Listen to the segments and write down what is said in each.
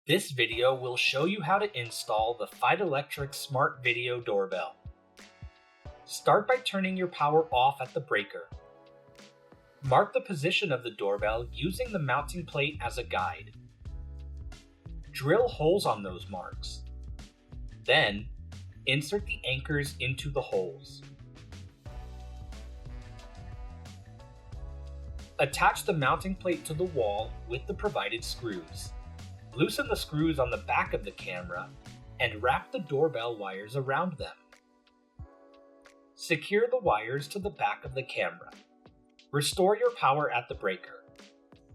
This video will show you how to install the feitelectric smart video doorbell. Start by turning your power off at the breaker. Mark the position of the doorbell using the mounting plate as a guide. Drill holes on those marks. Then, insert the anchors into the holes. Attach the mounting plate to the wall with the provided screws. Loosen the screws on the back of the camera and wrap the doorbell wires around them. Secure the wires to the back of the camera. Restore your power at the breaker.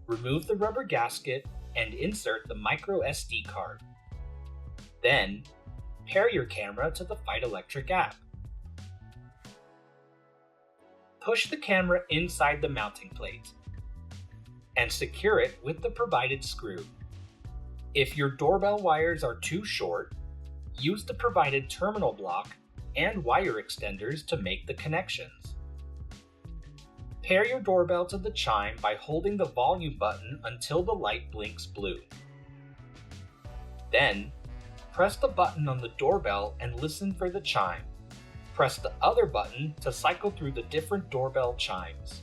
Remove the rubber gasket and insert the micro SD card. Then, pair your camera to the feitelectric app. Push the camera inside the mounting plate and secure it with the provided screw. If your doorbell wires are too short, use the provided terminal block and wire extenders to make the connections. Pair your doorbell to the chime by holding the volume button until the light blinks blue. Then, press the button on the doorbell and listen for the chime. Press the other button to cycle through the different doorbell chimes.